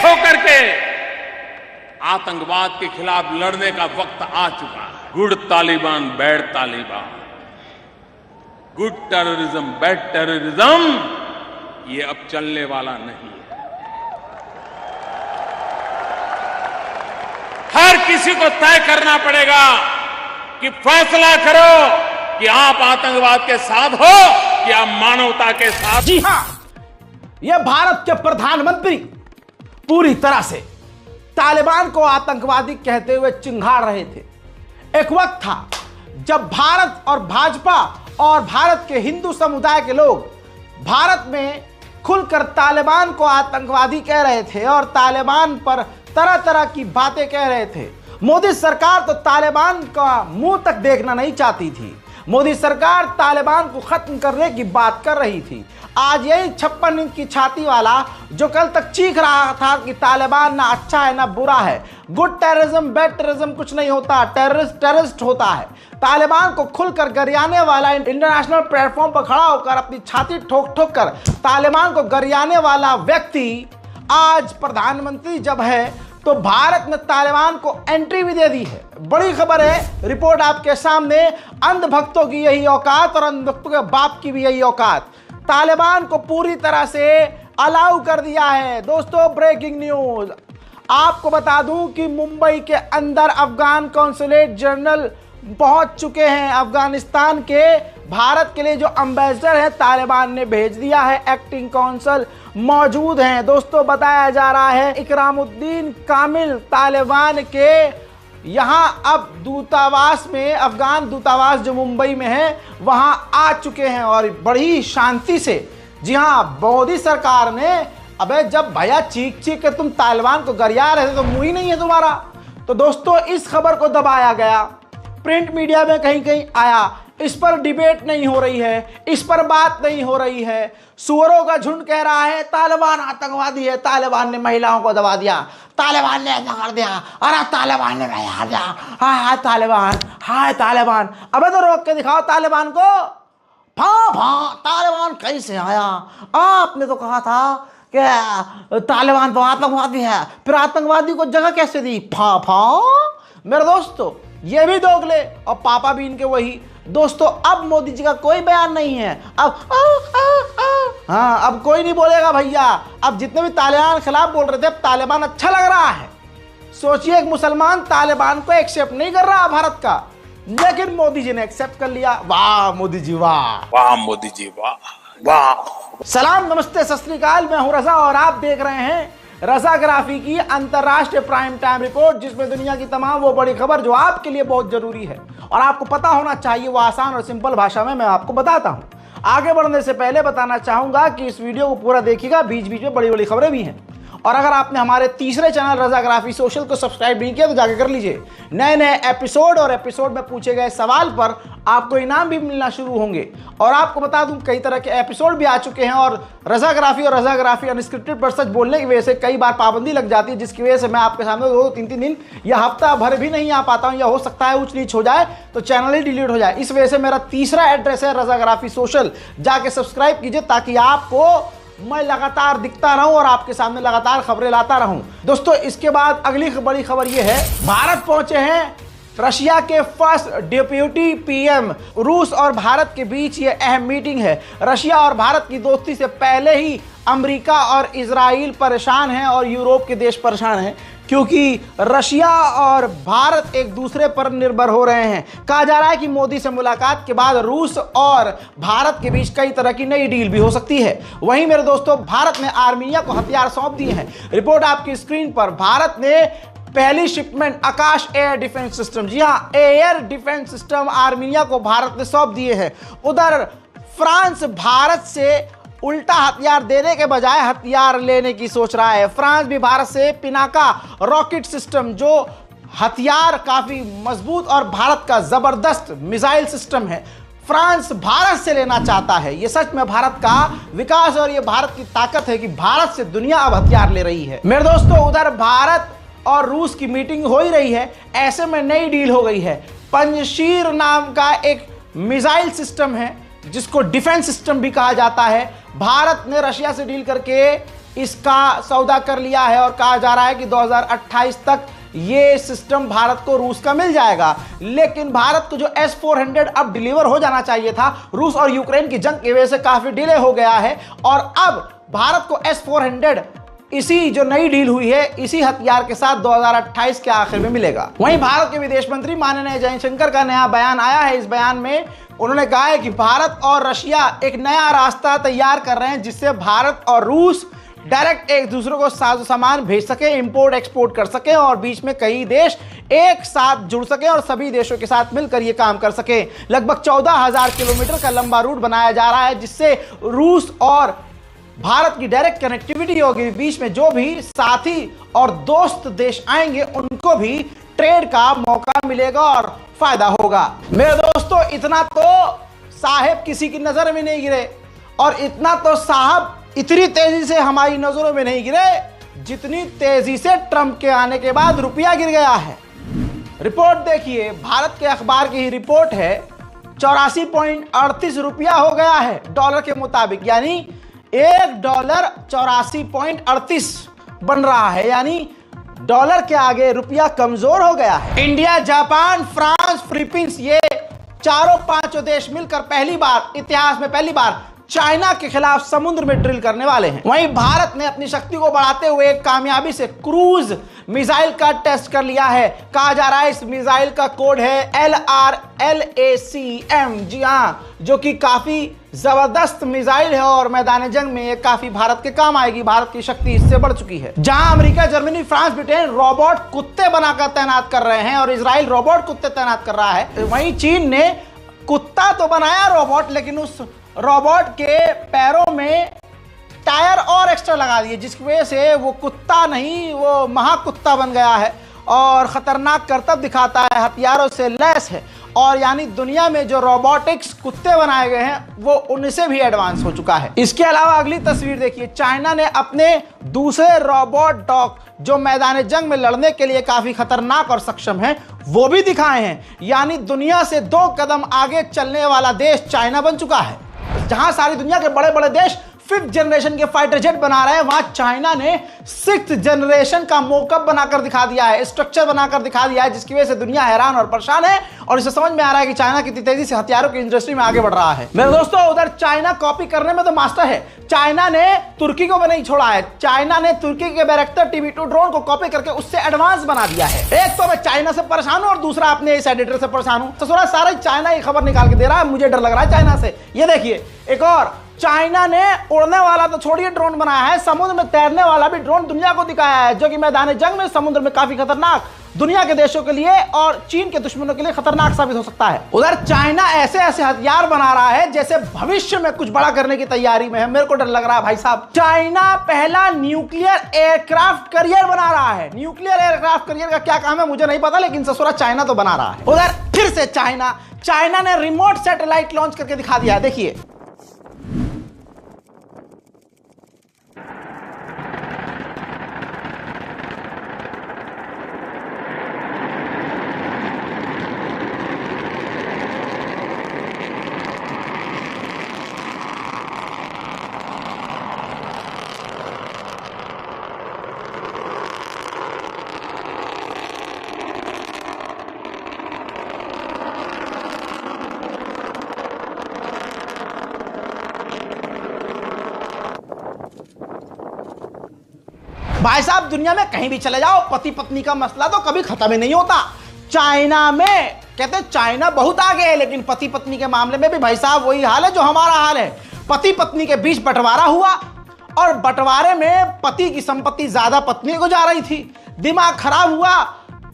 होकर के आतंकवाद के खिलाफ लड़ने का वक्त आ चुका है। Good Taliban, bad Taliban, good terrorism, bad terrorism, ये अब चलने वाला नहीं है। हर किसी को तय करना पड़ेगा कि फैसला करो कि आप आतंकवाद के साथ हो कि आप मानवता के साथ। जी हां, यह भारत के प्रधानमंत्री पूरी तरह से तालिबान को आतंकवादी कहते हुए चिंघाड़ रहे थे। एक वक्त था जब भारत और भाजपा और भारत के हिंदू समुदाय के लोग भारत में खुलकर तालिबान को आतंकवादी कह रहे थे और तालिबान पर तरह तरह की बातें कह रहे थे। मोदी सरकार तो तालिबान का मुंह तक देखना नहीं चाहती थी। मोदी सरकार तालिबान को खत्म करने की बात कर रही थी। आज यही 56 इंच की छाती वाला जो कल तक चीख रहा था कि तालिबान ना अच्छा है ना बुरा है, गुड टेररिज्म बैड टेररिज्म कुछ नहीं होता, टेररिस्ट होता है, तालिबान को खुलकर गरियाने वाला, इंटरनेशनल प्लेटफॉर्म पर खड़ा होकर अपनी छाती ठोक ठोक कर तालिबान को गरियाने वाला व्यक्ति आज प्रधानमंत्री जब है तो भारत ने तालिबान को एंट्री भी दे दी है। बड़ी खबर है, रिपोर्ट आपके सामने। अंधभक्तों की यही औकात और अंधभक्तों के बाप की भी यही औकात। तालिबान को पूरी तरह से अलाउ कर दिया है। दोस्तों, ब्रेकिंग न्यूज आपको बता दूं कि मुंबई के अंदर अफगान कॉन्सुलेट जनरल पहुंच चुके हैं। अफगानिस्तान के भारत के लिए जो एम्बेसडर है तालिबान ने भेज दिया है, एक्टिंग कौंसल मौजूद हैं। दोस्तों, बताया जा रहा है इकरामुद्दीन कामिल तालिबान के यहां अब दूतावास में, अफगान दूतावास जो मुंबई में है वहां आ चुके हैं और बड़ी शांति से। जी हां, मोदी सरकार ने, अबे जब भैया चीख चीख के तुम तालिबान को गरिया रहे थे तो मुंह ही नहीं है तुम्हारा। तो दोस्तों, इस खबर को दबाया गया, प्रिंट मीडिया में कहीं कहीं आया, इस पर डिबेट नहीं हो रही है, इस पर बात नहीं हो रही है। सुअरों का झुंड कह रहा है तालिबान आतंकवादी है, तालिबान ने महिलाओं को दबा दिया, तालिबान ने ऐसा कर दिया, अरे तालिबान ने मार दिया, हाय हाय तालिबान, हाय तालिबान। अबे तो रोक के दिखाओ तालिबान को। तालिबान कैसे आया? आपने तो कहा था कि तालिबान तो आतंकवादी है, फिर आतंकवादी को जगह कैसे दी? मेरे दोस्तों, ये भी दोगले और पापा भी इनके वही। दोस्तों, अब मोदी जी का कोई बयान नहीं है। अब कोई नहीं बोलेगा भैया। अब जितने भी तालिबान के खिलाफ बोल रहे थे, अब तालिबान अच्छा लग रहा है। सोचिए, एक मुसलमान तालिबान को एक्सेप्ट नहीं कर रहा भारत का, लेकिन मोदी जी ने एक्सेप्ट कर लिया। वाह मोदी जी, वाह वाह मोदी जी, वाह वाह। सलाम, नमस्ते, सत श्री अकाल। मैं हूं रजा और आप देख रहे हैं रजाग्राफी की अंतरराष्ट्रीय प्राइम टाइम रिपोर्ट, जिसमें दुनिया की तमाम वो बड़ी खबर जो आपके लिए बहुत जरूरी है और आपको पता होना चाहिए, वो आसान और सिंपल भाषा में मैं आपको बताता हूं। आगे बढ़ने से पहले बताना चाहूंगा कि इस वीडियो को पूरा देखिएगा, बीच बीच में बड़ी बड़ी खबरें भी हैं। और अगर आपने हमारे तीसरे चैनल रजाग्राफी सोशल को सब्सक्राइब नहीं किया तो जाकर कर लीजिए। नए नए एपिसोड और एपिसोड में पूछे गए सवाल पर आपको इनाम भी मिलना शुरू होंगे। और आपको बता दूं, कई तरह के एपिसोड भी आ चुके हैं और रजाग्राफी अनस्क्रिप्टेड पर सच बोलने की वजह से कई बार पाबंदी लग जाती है, जिसकी वजह से मैं आपके सामने 2-3 दिन या हफ्ता भर भी नहीं आ पाता हूं, या हो सकता है ऊंच नीच हो जाए तो चैनल ही डिलीट हो जाए। इस वजह से मेरा तीसरा एड्रेस है रजाग्राफी सोशल, जाके सब्सक्राइब कीजिए ताकि आपको मैं लगातार दिखता रहूं और आपके सामने लगातार खबरें लाता रहूं। दोस्तों, इसके बाद अगली बड़ी खबर यह है, भारत पहुंचे हैं रशिया के फर्स्ट डिप्यूटी पीएम। रूस और भारत के बीच ये अहम मीटिंग है। रशिया और भारत की दोस्ती से पहले ही अमेरिका और इजराइल परेशान हैं और यूरोप के देश परेशान हैं, क्योंकि रशिया और भारत एक दूसरे पर निर्भर हो रहे हैं। कहा जा रहा है कि मोदी से मुलाकात के बाद रूस और भारत के बीच कई तरह की नई डील भी हो सकती है। वहीं मेरे दोस्तों, भारत ने आर्मीनिया को हथियार सौंप दिए हैं। रिपोर्ट आपकी स्क्रीन पर। भारत ने पहली शिपमेंट आकाश एयर डिफेंस सिस्टम, जी हाँ, एयर डिफेंस सिस्टम आर्मीनिया को भारत ने सौंप दिए हैं। उधर फ्रांस भारत से उल्टा हथियार देने के बजाय हथियार लेने की सोच रहा है। फ्रांस भी भारत से पिनाका रॉकेट सिस्टम, जो हथियार काफी मजबूत और भारत का जबरदस्त मिसाइल सिस्टम है, फ्रांस भारत से लेना चाहता है। यह सच में भारत का विकास और यह भारत की ताकत है कि भारत से दुनिया अब हथियार ले रही है। मेरे दोस्तों, उधर भारत और रूस की मीटिंग हो ही रही है, ऐसे में नई डील हो गई है। पंजशीर नाम का एक मिसाइल सिस्टम है, जिसको डिफेंस सिस्टम भी कहा जाता है। भारत ने रशिया से डील करके इसका सौदा कर लिया है और कहा जा रहा है कि 2028 तक ये सिस्टम भारत को रूस का मिल जाएगा। लेकिन भारत को जो S-400 अब डिलीवर हो जाना चाहिए था, रूस और यूक्रेन की जंग की वजह से काफी डिले हो गया है और अब भारत को S-400 इसी जो नई डील हुई है इसी हथियार के साथ 2028 के आखिर में मिलेगा। वहीं भारत के विदेश मंत्री माननीय जयशंकर का नया बयान आया है। इस बयान में उन्होंने कहा है कि भारत और रशिया एक नया रास्ता तैयार कर रहे हैं जिससे भारत और रूस डायरेक्ट एक दूसरे को साजो सामान भेज सके, इंपोर्ट एक्सपोर्ट कर सके और बीच में कई देश एक साथ जुड़ सके और सभी देशों के साथ मिलकर यह काम कर सके। लगभग 14,000 किलोमीटर का लंबा रूट बनाया जा रहा है जिससे रूस और भारत की डायरेक्ट कनेक्टिविटी होगी। बीच में जो भी साथी और दोस्त देश आएंगे उनको भी ट्रेड का मौका मिलेगा और फायदा होगा। मेरे दोस्तों, इतना तो साहेब किसी की नजर में नहीं गिरे और इतना तो साहब इतनी तेजी से हमारी नजरों में नहीं गिरे जितनी तेजी से ट्रंप के आने के बाद रुपया गिर गया है। रिपोर्ट देखिए, भारत के अखबार की ही रिपोर्ट है, 84.38 रुपया हो गया है डॉलर के मुताबिक, यानी $1 84.38 बन रहा है, यानी डॉलर के आगे रुपया कमजोर हो गया है। इंडिया, जापान, फ्रांस, फिलीपींस ये चारों पांचों देश मिलकर पहली बार इतिहास में पहली बार चाइना के खिलाफ समुद्र में ड्रिल करने वाले हैं। वहीं भारत ने अपनी शक्ति को बढ़ाते हुए एक कामयाबी से क्रूज मिसाइल का टेस्ट कर लिया है। कहा जा रहा है इस मिसाइल का कोड है LRLACM, जी हां, जो कि काफी जबरदस्त मिसाइल है और मैदान जंग में ये काफी भारत के काम आएगी। भारत की शक्ति इससे बढ़ चुकी है। जहां America, Germany, France, Britain robot कुत्ते बनाकर तैनात कर रहे हैं और इजराइल रोबोट कुत्ते तैनात कर रहा है, वहीं चीन ने कुत्ता तो बनाया रोबोट, लेकिन उस रोबोट के पैरों में टायर और एक्स्ट्रा लगा दिए जिसकी वजह से वो कुत्ता नहीं वो महाकुत्ता बन गया है और खतरनाक करतब दिखाता है, हथियारों से लैस है और यानी दुनिया में जो रोबोटिक्स कुत्ते बनाए गए हैं वो उनसे भी एडवांस हो चुका है। इसके अलावा अगली तस्वीर देखिए, चाइना ने अपने दूसरे रोबोट डॉग जो मैदान जंग में लड़ने के लिए काफी खतरनाक और सक्षम है वो भी दिखाए हैं, यानी दुनिया से 2 कदम आगे चलने वाला देश चाइना बन चुका है। जहां सारी दुनिया के बड़े बड़े देश 5th जनरेशन के फाइटर जेट बना रहे हैं, वहां चाइना ने 6th जनरेशन का मोकअप बनाकर दिखा दिया है, स्ट्रक्चर बनाकर दिखा दिया है, जिसकी वजह से दुनिया हैरान और परेशान है और इसे समझ में आ रहा है कि चाइना कितनी तेजी से हथियारों की इंडस्ट्री में आगे बढ़ रहा है। मेरे दोस्तों, उधर चाइना कॉपी करने में तो मास्टर है। चाइना ने तुर्की को भी नहीं छोड़ा है। चाइना ने तुर्की के बैरक्टर TB2 ड्रोन को कॉपी करके उससे एडवांस बना दिया है। एक तो मैं चाइना से परेशान हूं और दूसरा अपने इस एडिटर से परेशान हूं। तो सारा चाइना ये खबर निकाल के दे रहा है, मुझे डर लग रहा है चाइना से। ये देखिए, एक और चाइना ने उड़ने वाला तो छोड़िए ड्रोन बनाया है, समुद्र में तैरने वाला भी ड्रोन दुनिया को दिखाया है, जो कि मैदान जंग में समुद्र में काफी खतरनाक दुनिया के देशों के लिए और चीन के दुश्मनों के लिए खतरनाक साबित हो सकता है। उधर चाइना ऐसे ऐसे हथियार बना रहा है जैसे भविष्य में कुछ बड़ा करने की तैयारी में है। मेरे को डर लग रहा है भाई साहब। चाइना पहला न्यूक्लियर एयरक्राफ्ट करियर बना रहा है। न्यूक्लियर एयरक्राफ्ट करियर का क्या काम है मुझे नहीं पता, लेकिन ससुरा चाइना तो बना रहा है। उधर फिर से चाइना ने रिमोट सैटेलाइट लॉन्च करके दिखा दिया है। देखिए, भाई साहब, दुनिया में कहीं भी चले जाओ, पति पत्नी का मसला तो कभी खत्म ही नहीं होता। चाइना में कहते हैं चाइना बहुत आगे है, लेकिन पति पत्नी के मामले में भी भाई साहब वही हाल है जो हमारा हाल है। पति पत्नी के बीच बंटवारा हुआ और बंटवारे में पति की संपत्ति ज्यादा पत्नी को जा रही थी। दिमाग खराब हुआ,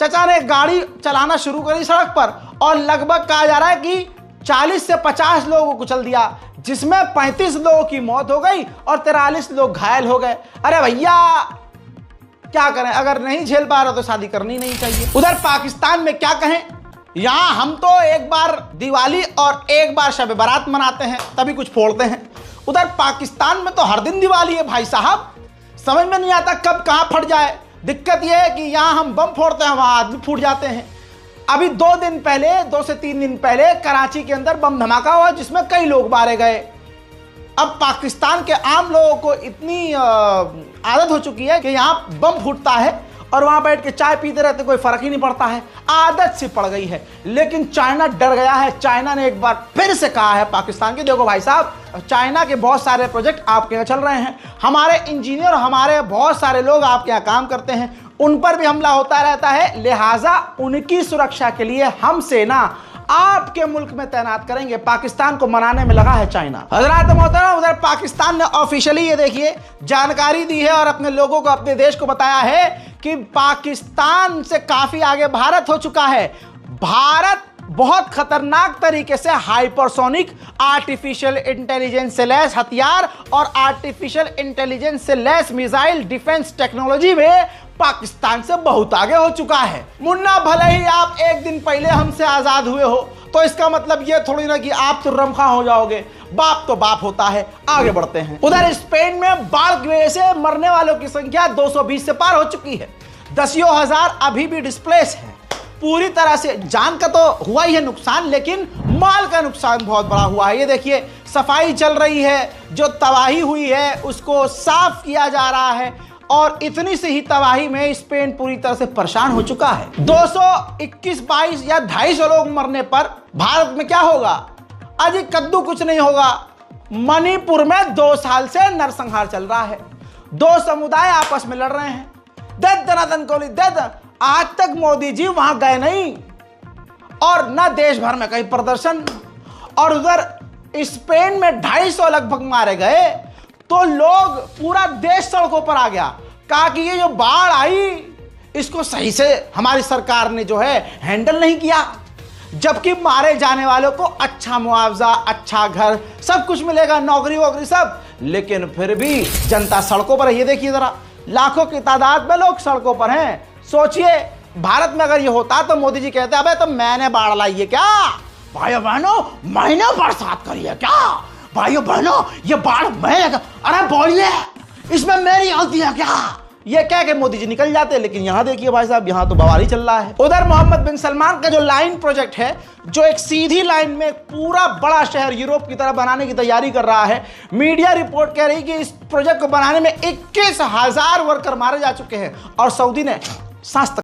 चचा ने गाड़ी चलाना शुरू करी सड़क पर और लगभग कहा जा रहा है कि 40 से 50 लोगों को कुचल दिया, जिसमें 35 लोगों की मौत हो गई और 43 लोग घायल हो गए। अरे भैया क्या करें, अगर नहीं झेल पा रहे तो शादी करनी नहीं चाहिए। उधर पाकिस्तान में क्या कहें, यहां हम तो एक बार दिवाली और एक बार शब बारात मनाते हैं, तभी कुछ फोड़ते हैं। उधर पाकिस्तान में तो हर दिन दिवाली है भाई साहब, समझ में नहीं आता कब कहां फट जाए। दिक्कत यह है कि यहां हम बम फोड़ते हैं, वहां आदमी फूट जाते हैं। अभी 2 से 3 दिन पहले कराची के अंदर बम धमाका हुआ जिसमें कई लोग मारे गए। अब पाकिस्तान के आम लोगों को इतनी आदत हो चुकी है कि यहाँ बम फूटता है और वहाँ बैठ के चाय पीते रहते, कोई फर्क ही नहीं पड़ता है, आदत सी पड़ गई है। लेकिन चाइना डर गया है। चाइना ने एक बार फिर से कहा है पाकिस्तान की, देखो भाई साहब, चाइना के बहुत सारे प्रोजेक्ट आपके यहाँ चल रहे हैं, हमारे इंजीनियर, हमारे बहुत सारे लोग आपके यहाँ काम करते हैं, उन पर भी हमला होता रहता है, लिहाजा उनकी सुरक्षा के लिए हम सेना आपके मुल्क में तैनात करेंगे। पाकिस्तान को मनाने में लगा है चाइना। हजरात मोहतरम, उधर पाकिस्तान ने ऑफिशियली ये देखिए जानकारी दी है और अपने लोगों को, अपने देश को बताया है कि पाकिस्तान से काफी आगे भारत हो चुका है। भारत बहुत खतरनाक तरीके से हाइपरसोनिक आर्टिफिशियल इंटेलिजेंस से लैस हथियार और आर्टिफिशियल इंटेलिजेंस से लैस मिसाइल डिफेंस टेक्नोलॉजी में पाकिस्तान से बहुत आगे हो चुका है। मुन्ना, भले ही आप एक दिन पहले हमसे आजाद हुए हो तो इसका मतलब ये थोड़ी ना कि आप तो रमखा हो जाओगे। बाप तो बाप होता है। आगे बढ़ते हैं। उधर स्पेन में बाढ़ की वजह से मरने वालों की संख्या 220 से पार हो चुकी है। दसियों हजार अभी भी डिस्प्लेस है। पूरी तरह से जान का तो हुआ ही है नुकसान, लेकिन माल का नुकसान बहुत बड़ा हुआ है। ये देखिए, सफाई चल रही है, जो तबाही हुई है उसको साफ किया जा रहा है और इतनी सी ही तबाही में स्पेन पूरी तरह से परेशान हो चुका है। 221, 22 या 250 लोग मरने पर भारत में क्या होगा? अजी कद्दू कुछ नहीं होगा। मणिपुर में 2 साल से नरसंहार चल रहा है। 2 समुदाय आपस में लड़ रहे हैं। दनादन कोहली आज तक मोदी जी वहां गए नहीं और न देश भर में कहीं प्रदर्शन। और उधर स्पेन में 250 लगभग मारे गए तो लोग, पूरा देश सड़कों पर आ गया, कहा कि ये जो बाढ़ आई इसको सही से हमारी सरकार ने जो है हैंडल नहीं किया। जबकि मारे जाने वालों को अच्छा मुआवजा, अच्छा घर, सब कुछ मिलेगा, नौकरी वोकरी सब, लेकिन फिर भी जनता सड़कों पर है। ये देखिए जरा, लाखों की तादाद में लोग सड़कों पर हैं। सोचिए, भारत में अगर ये होता तो मोदी जी कहते अबे तो मैंने बाढ़ लाई है क्या? भाइयों बहनों, मैंने बरसात करी है क्या? भाइयों बहनों, ये बाढ़ मैं, अरे बोलिए, इसमें मेरी गलती है क्या? ये कह के मोदी जी निकल जाते। लेकिन यहां देखिए भाई साहब, यहां तो बवाल ही चल रहा है। उधर मोहम्मद बिन सलमान का जो लाइन प्रोजेक्ट है, जो एक सीधी लाइन में पूरा बड़ा शहर यूरोप की तरह बनाने की तैयारी कर रहा है, मीडिया रिपोर्ट कह रही कि इस प्रोजेक्ट को बनाने में 21,000 वर्कर मारे जा चुके हैं और सऊदी ने सांस